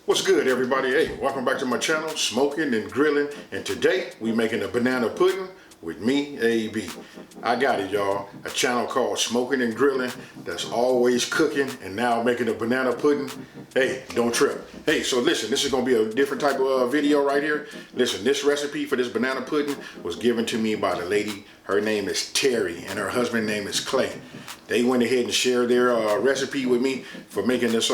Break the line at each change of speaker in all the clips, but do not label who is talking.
What's good, everybody? Hey, welcome back to my channel, Smoking and Grilling. And today we making a banana pudding with me, AB. I got it, y'all. A channel called Smoking and Grilling that's always cooking and now making a banana pudding. Hey, don't trip. Hey, so listen, this is gonna be a different type of video right here. Listen, this recipe for this banana pudding was given to me by the lady. Her name is Terri and her husband's name is Clay. They went ahead and shared their recipe with me for making this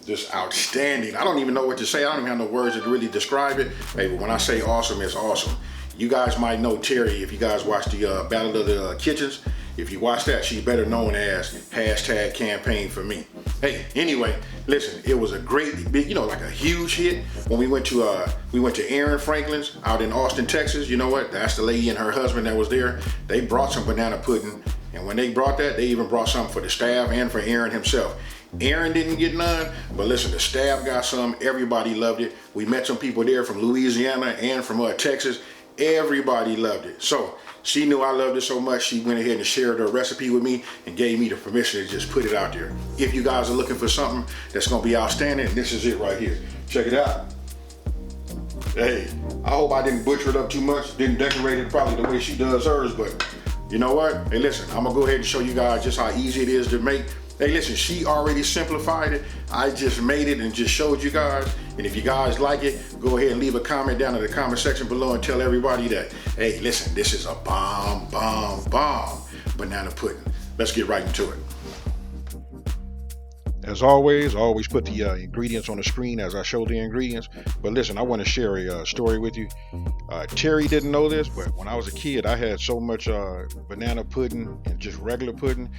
just outstanding. I don't even know what to say. I don't even have no words to really describe it. Hey, but when I say awesome, it's awesome. You guys might know Terri if you guys watch the Battle of the Kitchens. If you watch that, she's better known as #campaign for me. Hey, anyway, listen, it was a great big, like a huge hit when we went to Aaron Franklin's out in Austin, Texas. You know what? That's the lady and her husband that was there. They brought some banana pudding, and when they brought that, they even brought some for the staff and for Aaron himself. Aaron didn't get none, but listen, the staff got some. Everybody loved it. We met some people there from Louisiana and from Texas. Everybody loved it. So she knew I loved it so much, she went ahead and shared her recipe with me and gave me the permission to just put it out there. If you guys are looking for something that's gonna be outstanding, this is it right here. Check it out. Hey, I hope I didn't butcher it up too much, didn't decorate it probably the way she does hers, but you know what? Hey, listen, I'm gonna go ahead and show you guys just how easy it is to make. Hey, listen, she already simplified it. I just made it and just showed you guys. And if you guys like it, go ahead and leave a comment down in the comment section below and tell everybody that, hey, listen, this is a bomb banana pudding. Let's get right into it. As always, I always put the ingredients on the screen as I show the ingredients. But listen, I want to share a story with you. Terri didn't know this, but when I was a kid, I had so much banana pudding and just regular pudding.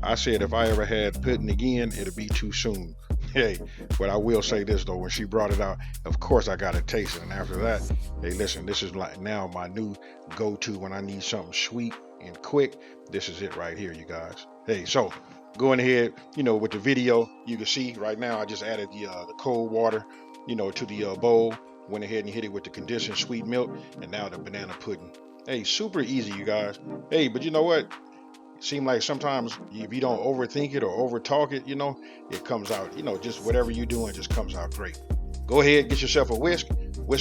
I said if I ever had pudding again, it'd be too soon. Hey, but I will say this though, when she brought it out, of course I got to taste it. And after that, hey, listen, this is like now my new go-to when I need something sweet and quick. This is it right here, you guys. Hey, so going ahead, with the video, you can see right now I just added the cold water, to the bowl. Went ahead and hit it with the condensed sweet milk, and now the banana pudding. Hey, super easy, you guys. Hey, but you know what? It seems like sometimes if you don't overthink it or overtalk it, it comes out, just whatever you're doing just comes out great. Go ahead, get yourself a whisk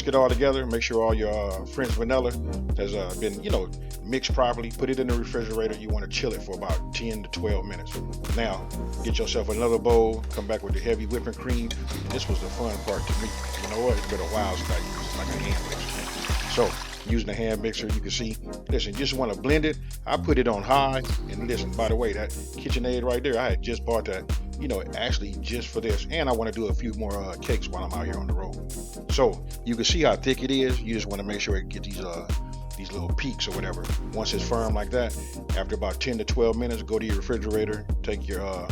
it all together. Make sure all your French vanilla has been, mixed properly. Put it in the refrigerator. You want to chill it for about 10 to 12 minutes. Now, get yourself another bowl. Come back with the heavy whipping cream. This was the fun part to me. You know what? It's been a while since I used like a hand mixer. So, using a hand mixer, you can see, listen, you just want to blend it. I put it on high. And listen, by the way, that KitchenAid right there, I had just bought that, actually just for this. And I want to do a few more cakes while I'm out here on the road. So you can see how thick it is. You just want to make sure it get these little peaks or whatever. Once it's firm like that, after about 10 to 12 minutes, go to your refrigerator, take your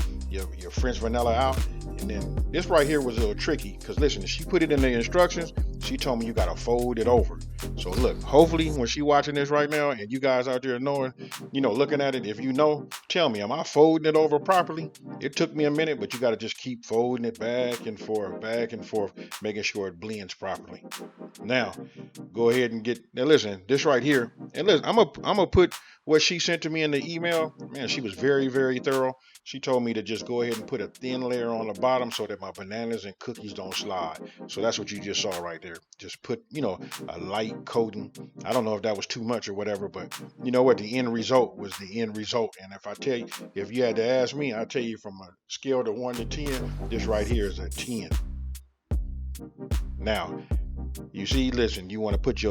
French vanilla out. And then this right here was a little tricky because listen, she put it in the instructions. She told me you gotta fold it over. So look, hopefully when she watching this right now and you guys out there knowing, looking at it, if you know, tell me, am I folding it over properly? It took me a minute, but you gotta just keep folding it back and forth, making sure it blends properly. Now, go ahead and now listen, this right here, and listen, I'm gonna put what she sent to me in the email. Man, she was very, very thorough. She told me to just go ahead and put a thin layer on the bottom so that my bananas and cookies don't slide. So that's what you just saw right there. Just put, a light coating. I don't know if that was too much or whatever, but you know what? The end result was the end result. And if you had to ask me, I'll tell you from a scale to 1 to 10, this right here is a 10. Now, you see, listen, you want to put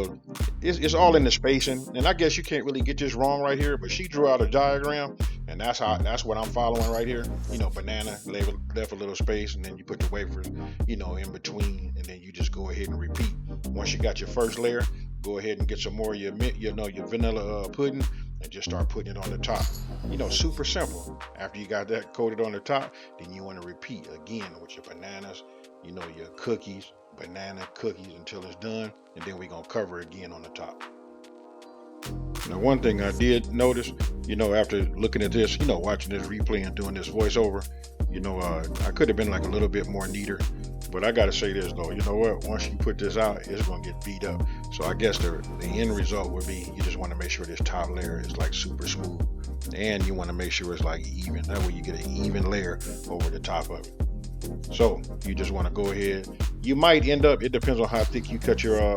it's all in the spacing, and I guess you can't really get this wrong right here, but she drew out a diagram, and that's what I'm following right here. Banana, left a little space, and then you put the wafers, in between, and then you just go ahead and repeat. Once you got your first layer, go ahead and get some more of your vanilla pudding, and just start putting it on the top. Super simple. After you got that coated on the top, then you want to repeat again with your bananas, your cookies, banana cookies until it's done, and then we're gonna cover it again on the top. Now, one thing I did notice, after looking at this, watching this replay and doing this voiceover, I could have been like a little bit more neater, but I gotta say this though, you know what? Once you put this out, it's gonna get beat up. So I guess the end result would be you just want to make sure this top layer is like super smooth. and you want to make sure it's like even. That way you get an even layer over the top of it. So you just want to go ahead. You might end up, it depends on how thick you cut your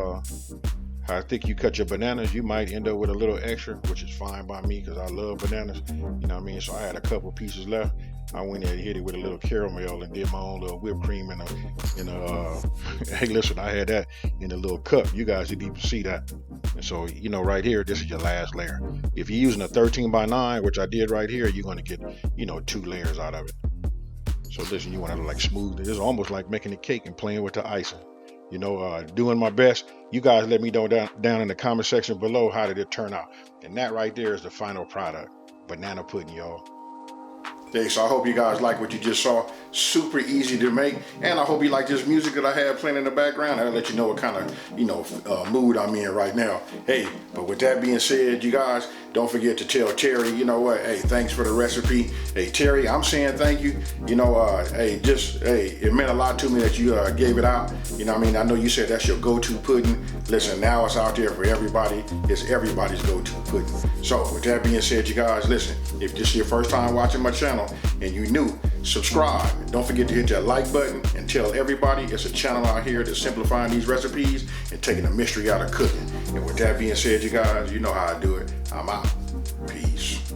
bananas. You might end up with a little extra, which is fine by me because I love bananas. You know what I mean? So I had a couple pieces left. I went there and hit it with a little caramel and did my own little whipped cream in a hey, listen, I had that in a little cup. You guys didn't even see that. And so, you know, right here, this is your last layer. If you're using a 13 by 9, which I did right here, you're going to get, you know, 2 layers out of it. So listen, you want to like smooth it. It's almost like making a cake and playing with the icing. You know, doing my best. You guys let me know down in the comment section below how did it turn out. And that right there is the final product. Banana pudding, y'all. Hey, so I hope you guys like what you just saw. Super easy to make, and I hope you like this music that I have playing in the background. I'll let you know what kind of, you know, mood I'm in right now. Hey, but with that being said, you guys, don't forget to tell Terri, you know what, hey, thanks for the recipe. Hey, Terri, I'm saying thank you. You know, hey, it meant a lot to me that you gave it out. You know what I mean? I know you said that's your go-to pudding. Listen, now it's out there for everybody. It's everybody's go-to pudding. So with that being said, you guys, listen, if this is your first time watching my channel and you new, subscribe. Don't forget to hit that like button and tell everybody it's a channel out here that's simplifying these recipes and taking the mystery out of cooking. And with that being said, you guys, you know how I do it. I'm out. Peace.